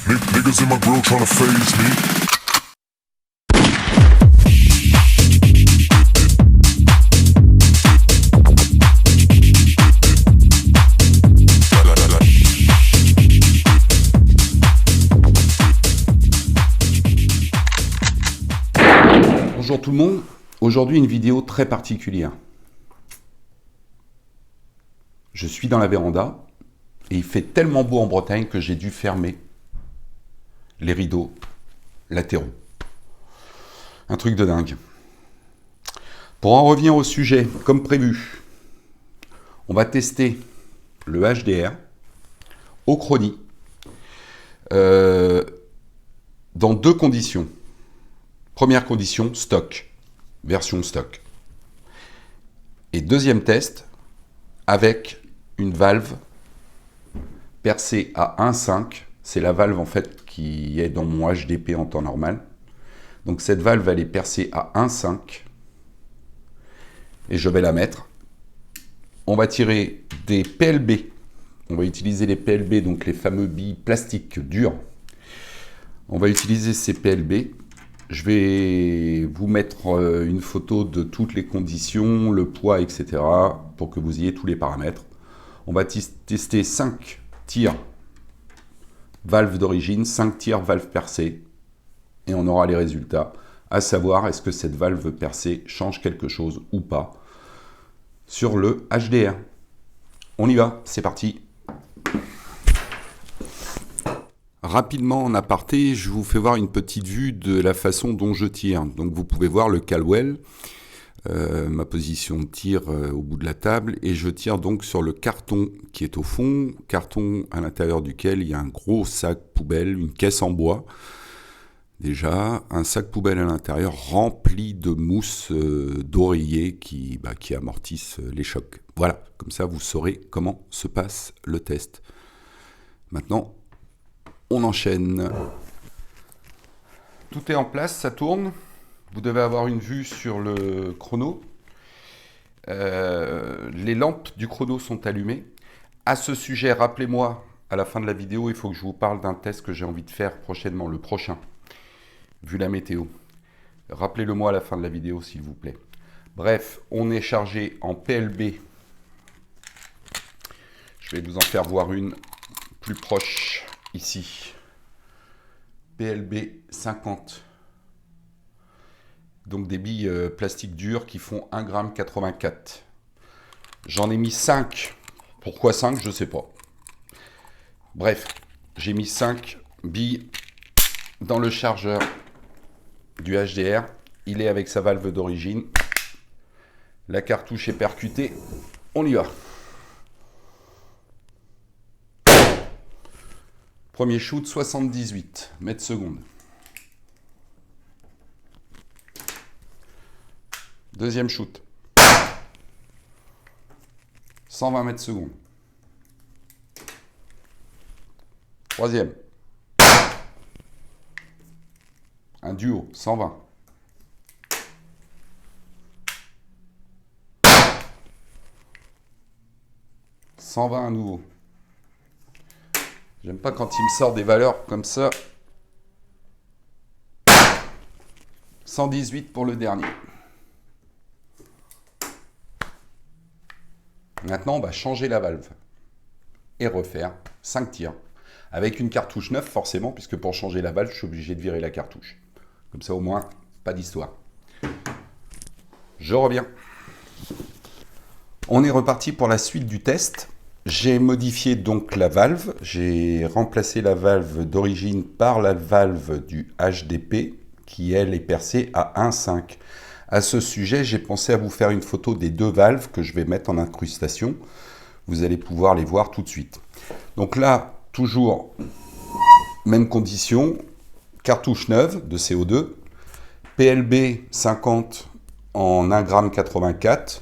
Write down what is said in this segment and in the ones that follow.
Niggas in my grill tryna phase me. Bonjour tout le monde, aujourd'hui une vidéo très particulière. Je suis dans la véranda et il fait tellement beau en Bretagne que j'ai dû fermer les rideaux latéraux. Un truc de dingue. Pour en revenir au sujet, comme prévu, on va tester le HDR au Chronie dans deux conditions. Première condition, stock, version stock. Et deuxième test, avec une valve percée à 1.5. C'est la valve en fait qui est dans mon HDP en temps normal. Donc cette valve, elle est percée à 1.5. Et je vais la mettre. On va tirer des PLB. On va utiliser les PLB, donc les fameux billes plastiques dures. On va utiliser ces PLB. Je vais vous mettre une photo de toutes les conditions, le poids, etc. pour que vous ayez tous les paramètres. On va tester 5 tirs valve d'origine, 5 tirs valve percée. Et on aura les résultats. À savoir, est-ce que cette valve percée change quelque chose ou pas sur le HDR. On y va, c'est parti. Rapidement en aparté, je vous fais voir une petite vue de la façon dont je tire. Donc vous pouvez voir le Calwell, ma position de tir au bout de la table, et je tire donc sur le carton qui est au fond, carton à l'intérieur duquel il y a un gros sac poubelle, une caisse en bois. Déjà, un sac poubelle à l'intérieur rempli de mousse d'oreiller qui amortissent les chocs. Voilà, comme ça vous saurez comment se passe le test. Maintenant, on enchaîne. Tout est en place, ça tourne. Vous devez avoir une vue sur le chrono. Les lampes du chrono sont allumées. À ce sujet, rappelez-moi, à la fin de la vidéo, il faut que je vous parle d'un test que j'ai envie de faire prochainement, le prochain, vu la météo. Rappelez-le-moi à la fin de la vidéo, s'il vous plaît. Bref, on est chargé en PLB. Je vais vous en faire voir une plus proche. Ici, PLB 50, donc des billes plastiques dures qui font 1,84 g. J'en ai mis 5. Pourquoi 5? Je ne sais pas. Bref, j'ai mis 5 billes dans le chargeur du HDR. Il est avec sa valve d'origine. La cartouche est percutée. On y va. Premier shoot, 78 mètres secondes. Deuxième shoot. 120 mètres secondes. Troisième. Un duo, 120. « 120 à nouveau. J'aime pas quand il me sort des valeurs comme ça. 118 pour le dernier. Maintenant, on va changer la valve et refaire 5 tirs avec une cartouche neuve forcément, puisque pour changer la valve, je suis obligé de virer la cartouche. Comme ça, au moins, pas d'histoire. Je reviens. On est reparti pour la suite du test. J'ai modifié donc la valve, j'ai remplacé la valve d'origine par la valve du HDP qui elle est percée à 1.5. À ce sujet, j'ai pensé à vous faire une photo des deux valves que je vais mettre en incrustation. Vous allez pouvoir les voir tout de suite. Donc là, toujours même condition, cartouche neuve de CO2, PLB 50 en 1,84 g,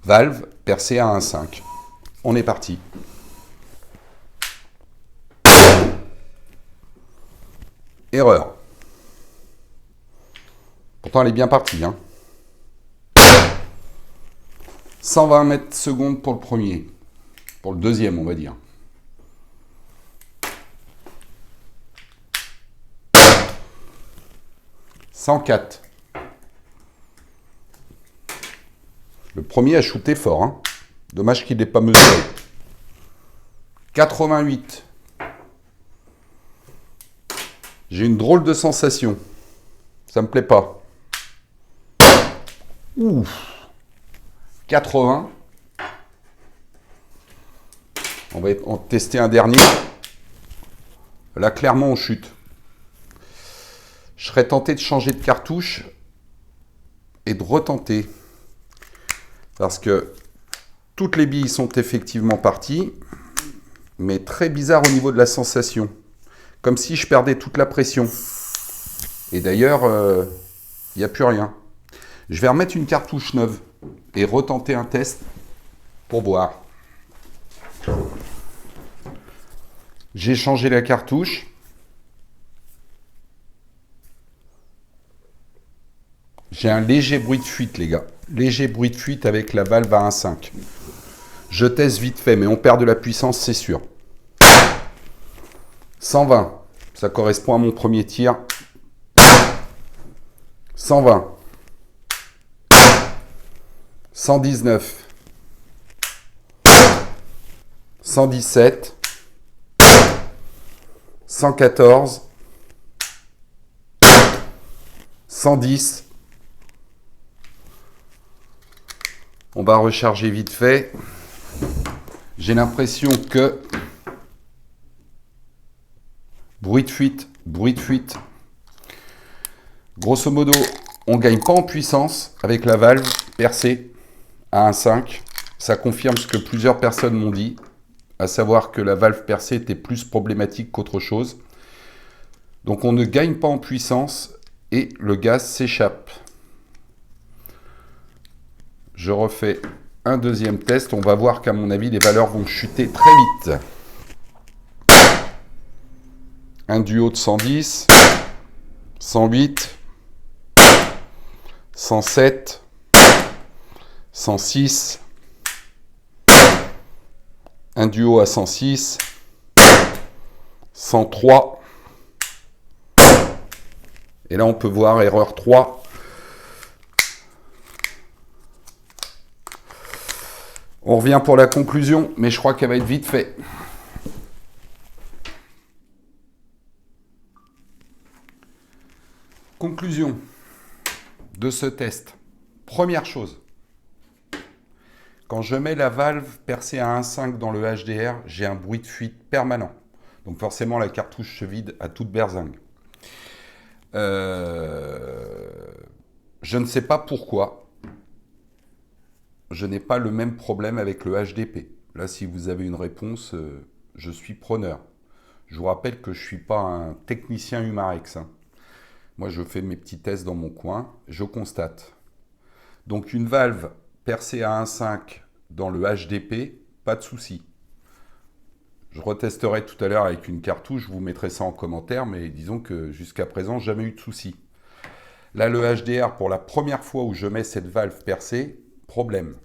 valve percée à 1.5. On est parti. Erreur. Pourtant, elle est bien partie. 120 mètres secondes pour le premier. Pour le deuxième, on va dire. 104. Le premier a shooté fort, hein. Dommage qu'il n'ait pas mesuré. 88. J'ai une drôle de sensation. Ça me plaît pas. Ouf. 80. On va en tester un dernier. Là, clairement, on chute. Je serais tenté de changer de cartouche et de retenter. Parce que toutes les billes sont effectivement parties, mais très bizarre au niveau de la sensation. Comme si je perdais toute la pression. Et d'ailleurs, il n'y a plus rien. Je vais remettre une cartouche neuve et retenter un test pour voir. J'ai changé la cartouche. J'ai un léger bruit de fuite, les gars. Léger bruit de fuite avec la valve à 1,5. Je teste vite fait, mais on perd de la puissance, c'est sûr. 120. Ça correspond à mon premier tir. 120. 119. 117. 114. 110. On va recharger vite fait. J'ai l'impression que... Bruit de fuite, bruit de fuite. Grosso modo, on ne gagne pas en puissance avec la valve percée à 1,5. Ça confirme ce que plusieurs personnes m'ont dit, à savoir que la valve percée était plus problématique qu'autre chose. Donc on ne gagne pas en puissance et le gaz s'échappe. Je refais un deuxième test. On va voir qu'à mon avis, les valeurs vont chuter très vite. Un duo de 110, 108, 107, 106, un duo à 106, 103, et là on peut voir erreur 3. On revient pour la conclusion, mais je crois qu'elle va être vite faite. Conclusion de ce test. Première chose, quand je mets la valve percée à 1,5 dans le HDR, j'ai un bruit de fuite permanent. Donc forcément, la cartouche se vide à toute berzingue. Je ne sais pas pourquoi. Je n'ai pas le même problème avec le HDP. Là, si vous avez une réponse, je suis preneur. Je vous rappelle que je ne suis pas un technicien Humarex, hein. Moi, je fais mes petits tests dans mon coin, je constate. Donc, une valve percée à 1,5 dans le HDP, pas de souci. Je retesterai tout à l'heure avec une cartouche, je vous mettrai ça en commentaire, mais disons que jusqu'à présent, jamais eu de souci. Là, le HDR, pour la première fois où je mets cette valve percée, problème.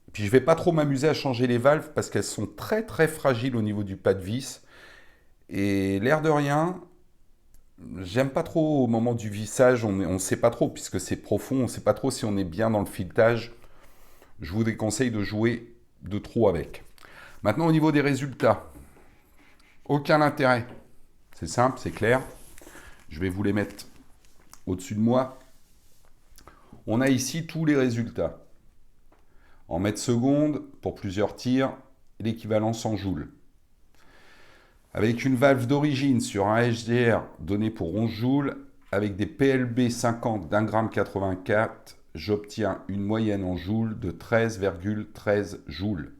Et puis, je ne vais pas trop m'amuser à changer les valves parce qu'elles sont très très fragiles au niveau du pas de vis. Et l'air de rien, j'aime pas trop au moment du vissage, on ne sait pas trop, puisque c'est profond, on ne sait pas trop si on est bien dans le filetage. Je vous déconseille de jouer de trop avec. Maintenant, au niveau des résultats, aucun intérêt. C'est simple, c'est clair. Je vais vous les mettre au-dessus de moi. On a ici tous les résultats. En mètres secondes, pour plusieurs tirs, l'équivalence en joules. Avec une valve d'origine sur un HDR donné pour 11 joules, avec des PLB 50 d'1,84 g, j'obtiens une moyenne en joules de 13,13 joules.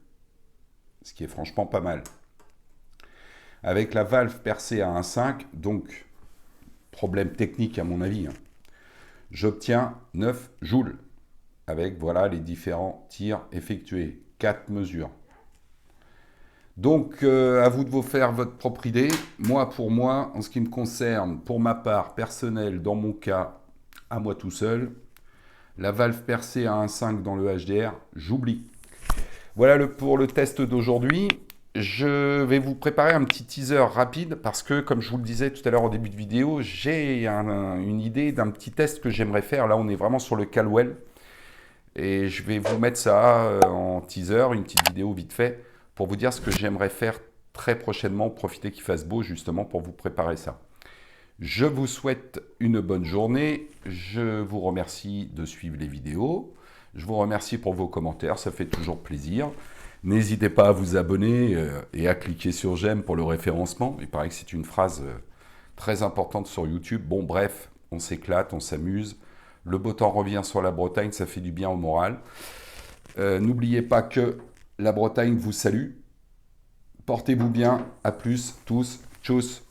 Ce qui est franchement pas mal. Avec la valve percée à 1,5, donc problème technique à mon avis, hein, j'obtiens 9 joules. Avec voilà les différents tirs effectués. 4 mesures. Donc, à vous de vous faire votre propre idée. Moi, pour moi, en ce qui me concerne, pour ma part personnelle, dans mon cas, à moi tout seul, la valve percée à 1,5 dans le HDR, j'oublie. Voilà pour le test d'aujourd'hui. je vais vous préparer un petit teaser rapide parce que, comme je vous le disais tout à l'heure au début de vidéo, j'ai une idée d'un petit test que j'aimerais faire. Là, on est vraiment sur le Caldwell. Et je vais vous mettre ça en teaser, une petite vidéo vite fait, pour vous dire ce que j'aimerais faire très prochainement, profiter qu'il fasse beau justement pour vous préparer ça. Je vous souhaite une bonne journée, je vous remercie de suivre les vidéos, je vous remercie pour vos commentaires, ça fait toujours plaisir. N'hésitez pas à vous abonner et à cliquer sur j'aime pour le référencement, il paraît que c'est une phrase très importante sur YouTube. Bon bref, on s'éclate, on s'amuse. Le beau temps revient sur la Bretagne, ça fait du bien au moral. N'oubliez pas que la Bretagne vous salue. Portez-vous bien. À plus tous. Tchuss.